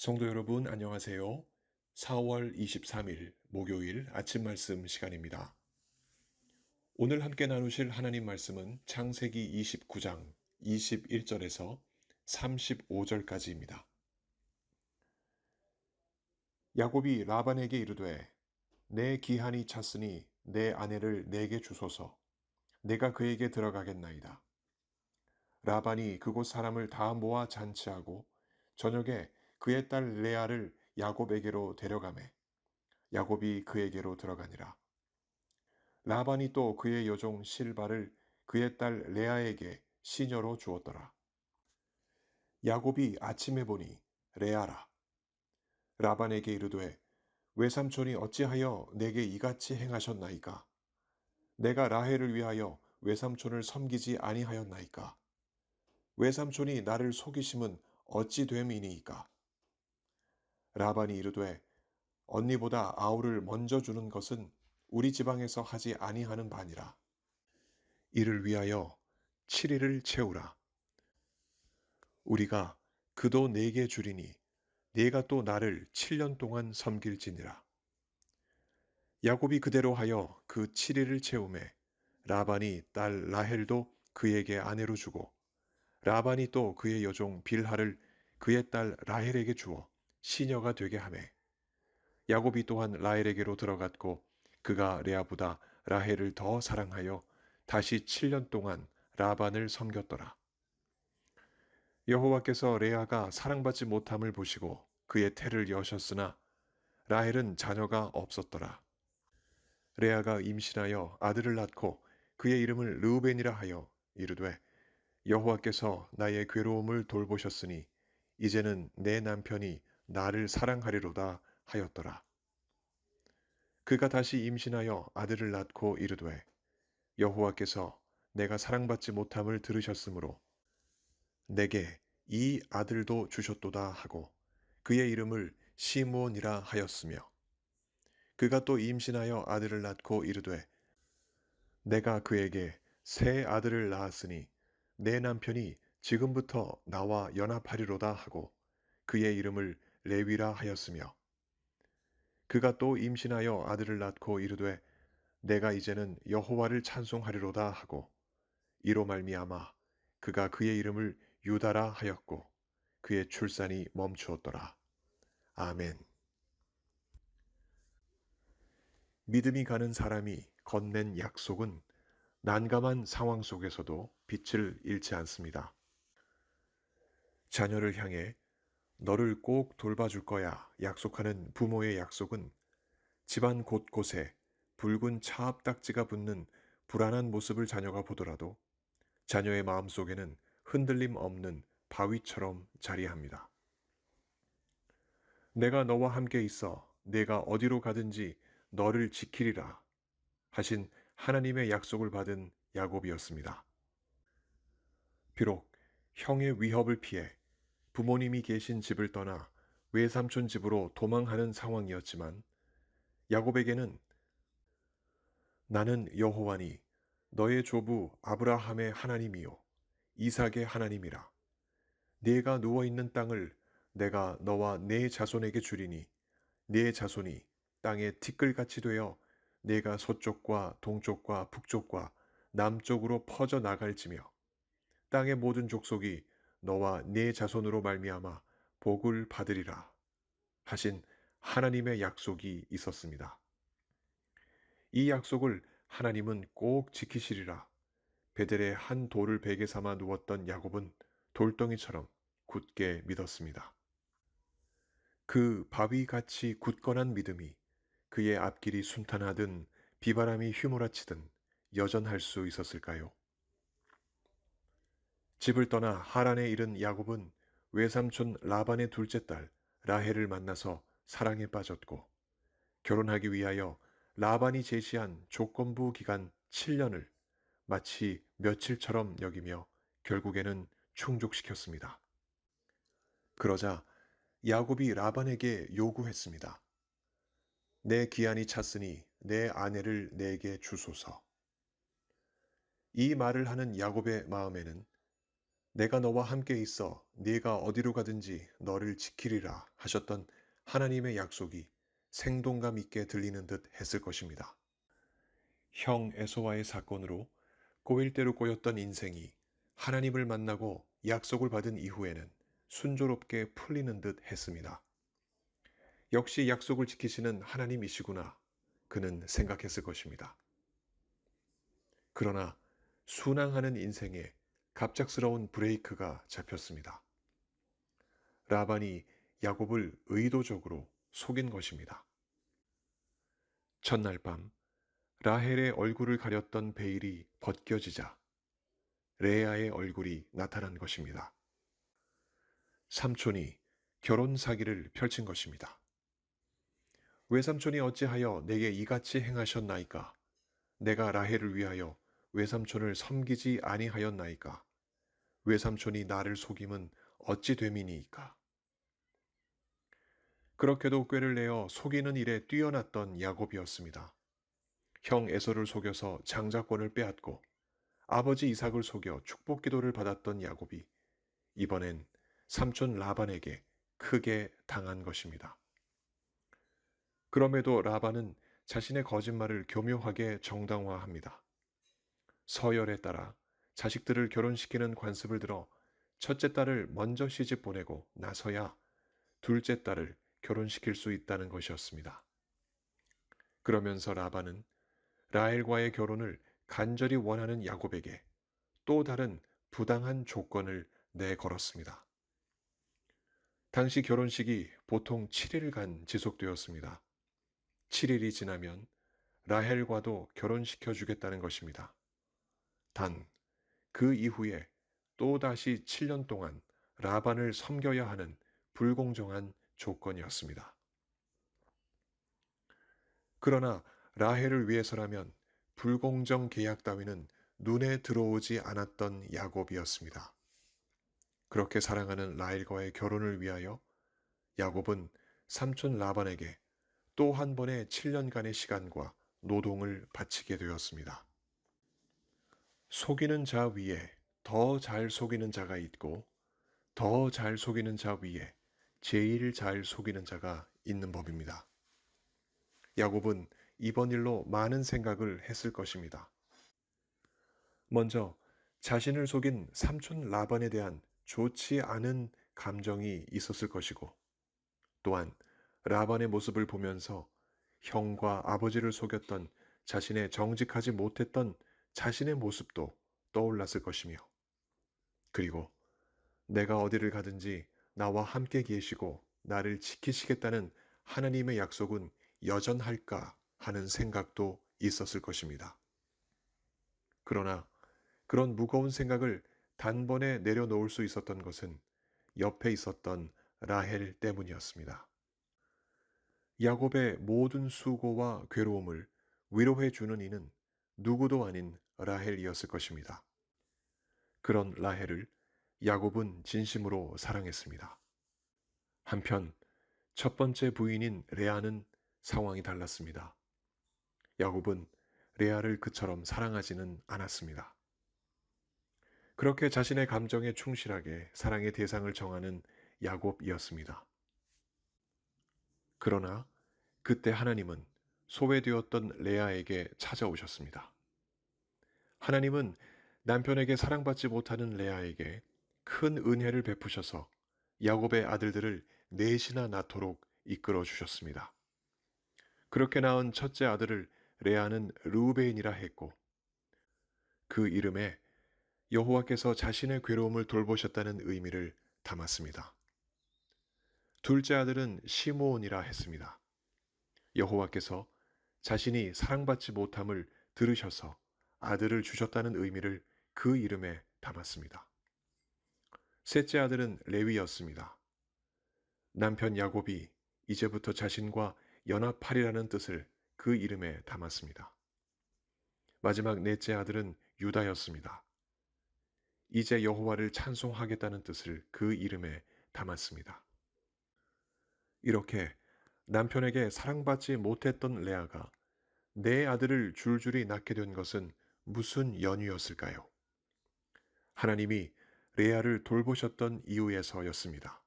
성도 여러분, 안녕하세요. 4월 23일 목요일 아침 말씀 시간입니다. 오늘 함께 나누실 하나님 말씀은 창세기 29장 21절에서 35절까지입니다. 야곱이 라반에게 이르되 내 기한이 찼으니 내 아내를 내게 주소서. 내가 그에게 들어가겠나이다. 라반이 그곳 사람을 다 모아 잔치하고 저녁에 그의 딸 레아를 야곱에게로 데려가매 야곱이 그에게로 들어가니라. 라반이 또 그의 여종 실바를 그의 딸 레아에게 시녀로 주었더라. 야곱이 아침에 보니 레아라. 라반에게 이르되 외삼촌이 어찌하여 내게 이같이 행하셨나이까? 내가 라헬을 위하여 외삼촌을 섬기지 아니하였나이까? 외삼촌이 나를 속이심은 어찌 됨이니이까? 라반이 이르되 언니보다 아우를 먼저 주는 것은 우리 지방에서 하지 아니하는 바니라. 이를 위하여 7일을 채우라. 우리가 그도 네게 주리니 네가 또 나를 7년 동안 섬길지니라. 야곱이 그대로 하여 그 7일을 채우매 라반이 딸 라헬도 그에게 아내로 주고 라반이 또 그의 여종 빌하를 그의 딸 라헬에게 주어 시녀가 되게 하매 야곱이 또한 라헬에게로 들어갔고 그가 레아보다 라헬을 더 사랑하여 다시 7년 동안 라반을 섬겼더라. 여호와께서 레아가 사랑받지 못함을 보시고 그의 태를 여셨으나 라헬은 자녀가 없었더라. 레아가 임신하여 아들을 낳고 그의 이름을 르우벤이라 하여 이르되 여호와께서 나의 괴로움을 돌보셨으니 이제는 내 남편이 나를 사랑하리로다 하였더라. 그가 다시 임신하여 아들을 낳고 이르되 여호와께서 내가 사랑받지 못함을 들으셨으므로 내게 이 아들도 주셨도다 하고 그의 이름을 시므온이라 하였으며 그가 또 임신하여 아들을 낳고 이르되 내가 그에게 새 아들을 낳았으니 내 남편이 지금부터 나와 연합하리로다 하고 그의 이름을 레위라 하였으며 그가 또 임신하여 아들을 낳고 이르되 내가 이제는 여호와를 찬송하리로다 하고 이로 말미암아 그가 그의 이름을 유다라 하였고 그의 출산이 멈추었더라. 아멘. 믿음이 가는 사람이 건넨 약속은 난감한 상황 속에서도 빛을 잃지 않습니다. 자녀를 향해 너를 꼭 돌봐줄 거야 약속하는 부모의 약속은 집안 곳곳에 붉은 차압딱지가 붙는 불안한 모습을 자녀가 보더라도 자녀의 마음속에는 흔들림 없는 바위처럼 자리합니다. 내가 너와 함께 있어 내가 어디로 가든지 너를 지키리라 하신 하나님의 약속을 받은 야곱이었습니다. 비록 형의 위협을 피해 부모님이 계신 집을 떠나 외삼촌 집으로 도망하는 상황이었지만 야곱에게는 나는 여호와니 너의 조부 아브라함의 하나님이요 이삭의 하나님이라. 네가 누워 있는 땅을 내가 너와 네 자손에게 주리니 네 자손이 땅의 티끌같이 되어 네가 서쪽과 동쪽과 북쪽과 남쪽으로 퍼져 나갈지며 땅의 모든 족속이 너와 네 자손으로 말미암아 복을 받으리라 하신 하나님의 약속이 있었습니다. 이 약속을 하나님은 꼭 지키시리라. 베델의 한 돌을 베개 삼아 누웠던 야곱은 돌덩이처럼 굳게 믿었습니다. 그 바위같이 굳건한 믿음이 그의 앞길이 순탄하든 비바람이 휘몰아치든 여전할 수 있었을까요? 집을 떠나 하란에 이른 야곱은 외삼촌 라반의 둘째 딸 라헬을 만나서 사랑에 빠졌고 결혼하기 위하여 라반이 제시한 조건부 기간 7년을 마치 며칠처럼 여기며 결국에는 충족시켰습니다. 그러자 야곱이 라반에게 요구했습니다. 내 기한이 찼으니 내 아내를 내게 주소서. 이 말을 하는 야곱의 마음에는 내가 너와 함께 있어 네가 어디로 가든지 너를 지키리라 하셨던 하나님의 약속이 생동감 있게 들리는 듯 했을 것입니다. 형 에서와의 사건으로 꼬일 대로 꼬였던 인생이 하나님을 만나고 약속을 받은 이후에는 순조롭게 풀리는 듯 했습니다. 역시 약속을 지키시는 하나님이시구나. 그는 생각했을 것입니다. 그러나 순항하는 인생에 갑작스러운 브레이크가 잡혔습니다. 라반이 야곱을 의도적으로 속인 것입니다. 첫날 밤 라헬의 얼굴을 가렸던 베일이 벗겨지자 레아의 얼굴이 나타난 것입니다. 삼촌이 결혼 사기를 펼친 것입니다. 외삼촌이 어찌하여 내게 이같이 행하셨나이까? 내가 라헬을 위하여 외삼촌을 섬기지 아니하였나이까? 외삼촌이 나를 속임은 어찌 됨이니이까? 그렇게도 꾀를 내어 속이는 일에 뛰어났던 야곱이었습니다. 형 에서를 속여서 장자권을 빼앗고 아버지 이삭을 속여 축복 기도를 받았던 야곱이 이번엔 삼촌 라반에게 크게 당한 것입니다. 그럼에도 라반은 자신의 거짓말을 교묘하게 정당화합니다. 서열에 따라 자식들을 결혼시키는 관습을 들어 첫째 딸을 먼저 시집 보내고 나서야 둘째 딸을 결혼시킬 수 있다는 것이었습니다. 그러면서 라반은 라헬과의 결혼을 간절히 원하는 야곱에게 또 다른 부당한 조건을 내걸었습니다. 당시 결혼식이 보통 7일간 지속되었습니다. 7일이 지나면 라헬과도 결혼시켜 주겠다는 것입니다. 단, 그 이후에 또다시 7년 동안 라반을 섬겨야 하는 불공정한 조건이었습니다. 그러나 라헬을 위해서라면 불공정 계약 따위는 눈에 들어오지 않았던 야곱이었습니다. 그렇게 사랑하는 라헬과의 결혼을 위하여 야곱은 삼촌 라반에게 또 한 번의 7년간의 시간과 노동을 바치게 되었습니다. 속이는 자 위에 더 잘 속이는 자가 있고 더 잘 속이는 자 위에 제일 잘 속이는 자가 있는 법입니다. 야곱은 이번 일로 많은 생각을 했을 것입니다. 먼저 자신을 속인 삼촌 라반에 대한 좋지 않은 감정이 있었을 것이고 또한 라반의 모습을 보면서 형과 아버지를 속였던 자신의 정직하지 못했던 자신의 모습도 떠올랐을 것이며 그리고 내가 어디를 가든지 나와 함께 계시고 나를 지키시겠다는 하나님의 약속은 여전할까 하는 생각도 있었을 것입니다. 그러나 그런 무거운 생각을 단번에 내려놓을 수 있었던 것은 옆에 있었던 라헬 때문이었습니다. 야곱의 모든 수고와 괴로움을 위로해 주는 이는 누구도 아닌 라헬이었을 것입니다. 그런 라헬을 야곱은 진심으로 사랑했습니다. 한편 첫 번째 부인인 레아는 상황이 달랐습니다. 야곱은 레아를 그처럼 사랑하지는 않았습니다. 그렇게 자신의 감정에 충실하게 사랑의 대상을 정하는 야곱이었습니다. 그러나 그때 하나님은 소외되었던 레아에게 찾아오셨습니다. 하나님은 남편에게 사랑받지 못하는 레아에게 큰 은혜를 베푸셔서 야곱의 아들들을 넷이나 낳도록 이끌어 주셨습니다. 그렇게 낳은 첫째 아들을 레아는 르우벤이라 했고 그 이름에 여호와께서 자신의 괴로움을 돌보셨다는 의미를 담았습니다. 둘째 아들은 시므온이라 했습니다. 여호와께서 자신이 사랑받지 못함을 들으셔서 아들을 주셨다는 의미를 그 이름에 담았습니다. 셋째 아들은 레위였습니다. 남편 야곱이 이제부터 자신과 연합하리라는 뜻을 그 이름에 담았습니다. 마지막 넷째 아들은 유다였습니다. 이제 여호와를 찬송하겠다는 뜻을 그 이름에 담았습니다. 이렇게 남편에게 사랑받지 못했던 레아가 네 아들을 줄줄이 낳게 된 것은 무슨 연유였을까요? 하나님이 레아를 돌보셨던 이유에서였습니다.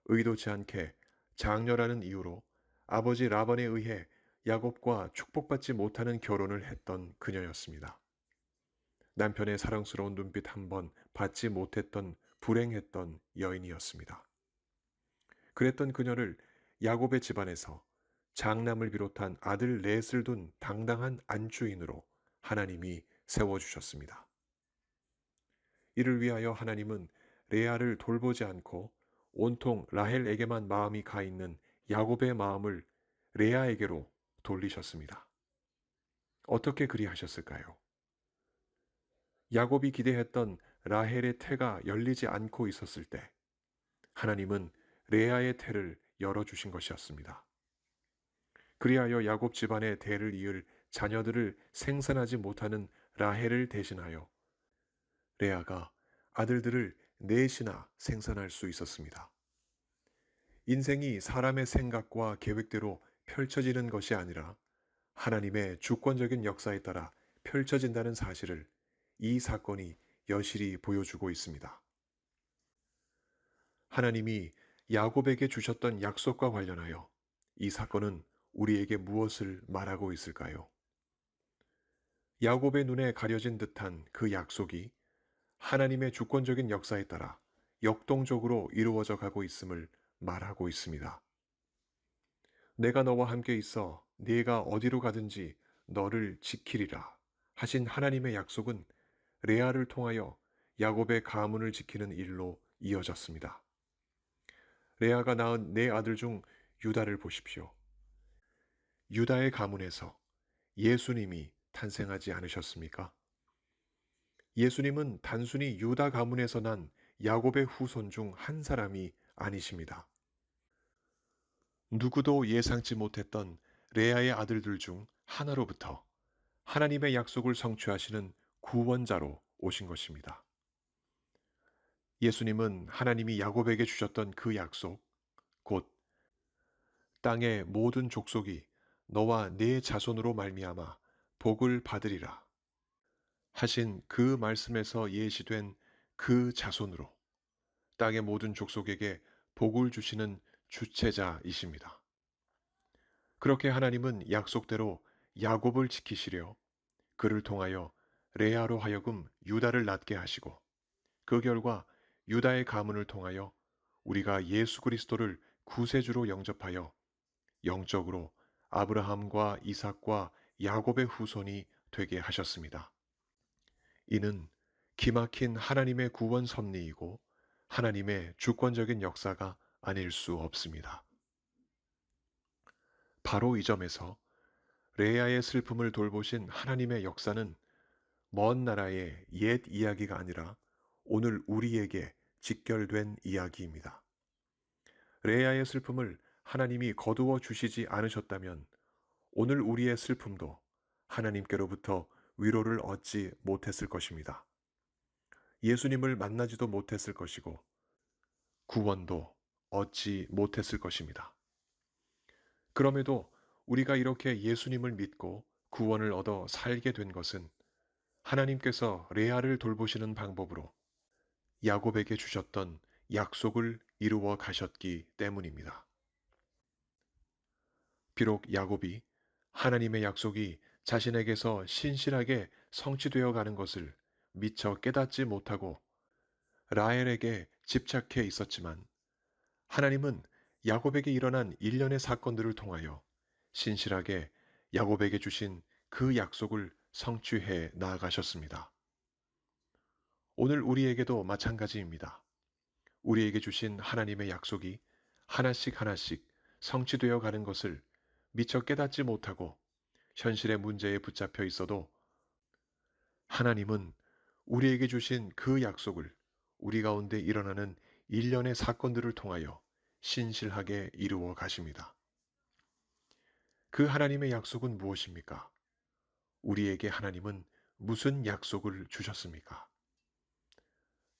의도치 않게 장녀라는 이유로 아버지 라반에 의해 야곱과 축복받지 못하는 결혼을 했던 그녀였습니다. 남편의 사랑스러운 눈빛 한 번 받지 못했던 불행했던 여인이었습니다. 그랬던 그녀를 야곱의 집안에서 장남을 비롯한 아들 넷을 둔 당당한 안주인으로 하나님이 세워주셨습니다. 이를 위하여 하나님은 레아를 돌보지 않고 온통 라헬에게만 마음이 가 있는 야곱의 마음을 레아에게로 돌리셨습니다. 어떻게 그리하셨을까요? 야곱이 기대했던 라헬의 태가 열리지 않고 있었을 때 하나님은 레아의 태를 열어주신 것이었습니다. 그리하여 야곱 집안의 대를 이을 자녀들을 생산하지 못하는 라헬을 대신하여 레아가 아들들을 넷이나 생산할 수 있었습니다. 인생이 사람의 생각과 계획대로 펼쳐지는 것이 아니라 하나님의 주권적인 역사에 따라 펼쳐진다는 사실을 이 사건이 여실히 보여주고 있습니다. 하나님이 야곱에게 주셨던 약속과 관련하여 이 사건은 우리에게 무엇을 말하고 있을까요? 야곱의 눈에 가려진 듯한 그 약속이 하나님의 주권적인 역사에 따라 역동적으로 이루어져 가고 있음을 말하고 있습니다. 내가 너와 함께 있어 네가 어디로 가든지 너를 지키리라 하신 하나님의 약속은 레아를 통하여 야곱의 가문을 지키는 일로 이어졌습니다. 레아가 낳은 네 아들 중 유다를 보십시오. 유다의 가문에서 예수님이 탄생하지 않으셨습니까? 예수님은 단순히 유다 가문에서 난 야곱의 후손 중 한 사람이 아니십니다. 누구도 예상치 못했던 레아의 아들들 중 하나로부터 하나님의 약속을 성취하시는 구원자로 오신 것입니다. 예수님은 하나님이 야곱에게 주셨던 그 약속, 곧 땅의 모든 족속이 너와 네 자손으로 말미암아 복을 받으리라 하신 그 말씀에서 예시된 그 자손으로 땅의 모든 족속에게 복을 주시는 주체자이십니다. 그렇게 하나님은 약속대로 야곱을 지키시려 그를 통하여 레아로 하여금 유다를 낳게 하시고 그 결과 유다의 가문을 통하여 우리가 예수 그리스도를 구세주로 영접하여 영적으로 아브라함과 이삭과 야곱의 후손이 되게 하셨습니다. 이는 기막힌 하나님의 구원 섭리이고 하나님의 주권적인 역사가 아닐 수 없습니다. 바로 이 점에서 레아의 슬픔을 돌보신 하나님의 역사는 먼 나라의 옛 이야기가 아니라 오늘 우리에게 직결된 이야기입니다. 레아의 슬픔을 하나님이 거두어 주시지 않으셨다면 오늘 우리의 슬픔도 하나님께로부터 위로를 얻지 못했을 것입니다. 예수님을 만나지도 못했을 것이고 구원도 얻지 못했을 것입니다. 그럼에도 우리가 이렇게 예수님을 믿고 구원을 얻어 살게 된 것은 하나님께서 레아를 돌보시는 방법으로 야곱에게 주셨던 약속을 이루어 가셨기 때문입니다. 비록 야곱이 하나님의 약속이 자신에게서 신실하게 성취되어 가는 것을 미처 깨닫지 못하고 라헬에게 집착해 있었지만 하나님은 야곱에게 일어난 일련의 사건들을 통하여 신실하게 야곱에게 주신 그 약속을 성취해 나아가셨습니다. 오늘 우리에게도 마찬가지입니다. 우리에게 주신 하나님의 약속이 하나씩 하나씩 성취되어 가는 것을 미처 깨닫지 못하고 현실의 문제에 붙잡혀 있어도 하나님은 우리에게 주신 그 약속을 우리 가운데 일어나는 일련의 사건들을 통하여 신실하게 이루어 가십니다. 그 하나님의 약속은 무엇입니까? 우리에게 하나님은 무슨 약속을 주셨습니까?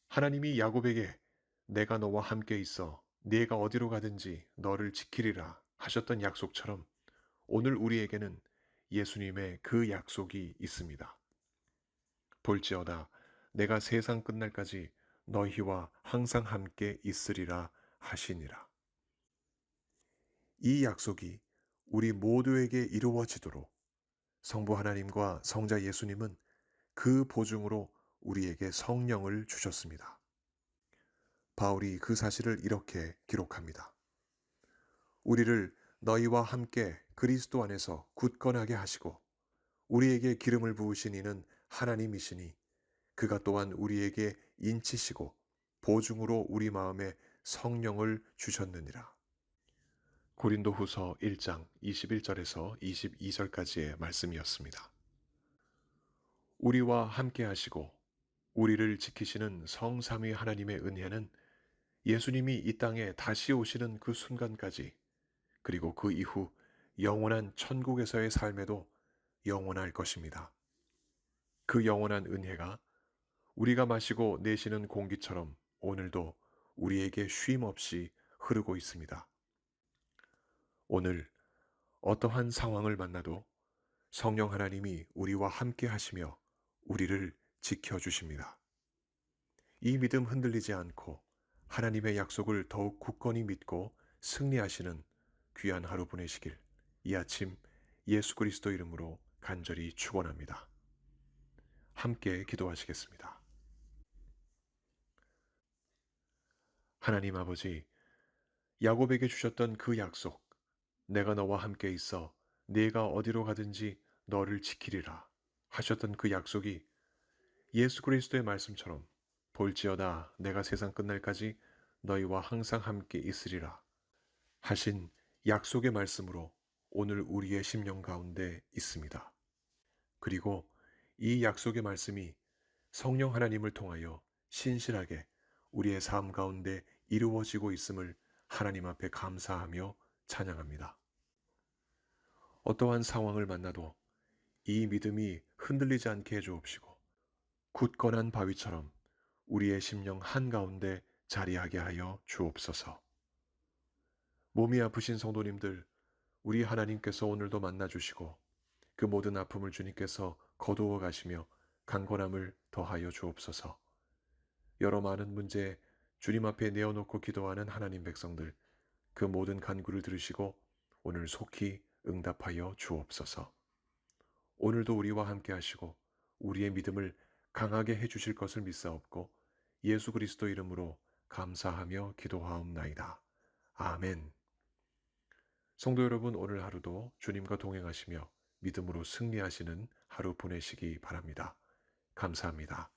하나님이 야곱에게 내가 너와 함께 있어 네가 어디로 가든지 너를 지키리라 하셨던 약속처럼 오늘 우리에게는 예수님의 그 약속이 있습니다. 볼지어다 내가 세상 끝날까지 너희와 항상 함께 있으리라 하시니라. 이 약속이 우리 모두에게 이루어지도록 성부 하나님과 성자 예수님은 그 보증으로 우리에게 성령을 주셨습니다. 바울이 그 사실을 이렇게 기록합니다. 우리를 너희와 함께 그리스도 안에서 굳건하게 하시고 우리에게 기름을 부으신 이는 하나님이시니 그가 또한 우리에게 인치시고 보증으로 우리 마음에 성령을 주셨느니라. 고린도후서 1장 21절에서 22절까지의 말씀이었습니다. 우리와 함께 하시고 우리를 지키시는 성삼위 하나님의 은혜는 예수님이 이 땅에 다시 오시는 그 순간까지 그리고 그 이후 영원한 천국에서의 삶에도 영원할 것입니다. 그 영원한 은혜가 우리가 마시고 내쉬는 공기처럼 오늘도 우리에게 쉼 없이 흐르고 있습니다. 오늘 어떠한 상황을 만나도 성령 하나님이 우리와 함께 하시며 우리를 지켜주십니다. 이 믿음 흔들리지 않고 하나님의 약속을 더욱 굳건히 믿고 승리하시는 귀한 하루 보내시길 이 아침 예수 그리스도 이름으로 간절히 축원합니다. 함께 기도하시겠습니다. 하나님 아버지, 야곱에게 주셨던 그 약속, 내가 너와 함께 있어 네가 어디로 가든지 너를 지키리라 하셨던 그 약속이 예수 그리스도의 말씀처럼 볼지어다 내가 세상 끝날까지 너희와 항상 함께 있으리라 하신 약속의 말씀으로 오늘 우리의 심령 가운데 있습니다. 그리고 이 약속의 말씀이 성령 하나님을 통하여 신실하게 우리의 삶 가운데 이루어지고 있음을 하나님 앞에 감사하며 찬양합니다. 어떠한 상황을 만나도 이 믿음이 흔들리지 않게 해주옵시고 굳건한 바위처럼 우리의 심령 한가운데 자리하게 하여 주옵소서. 몸이 아프신 성도님들, 우리 하나님께서 오늘도 만나주시고 그 모든 아픔을 주님께서 거두어 가시며 강건함을 더하여 주옵소서. 여러 많은 문제 주님 앞에 내어놓고 기도하는 하나님 백성들, 그 모든 간구를 들으시고 오늘 속히 응답하여 주옵소서. 오늘도 우리와 함께 하시고 우리의 믿음을 강하게 해주실 것을 믿사옵고 예수 그리스도 이름으로 감사하며 기도하옵나이다. 아멘. 성도 여러분, 오늘 하루도 주님과 동행하시며 믿음으로 승리하시는 하루 보내시기 바랍니다. 감사합니다.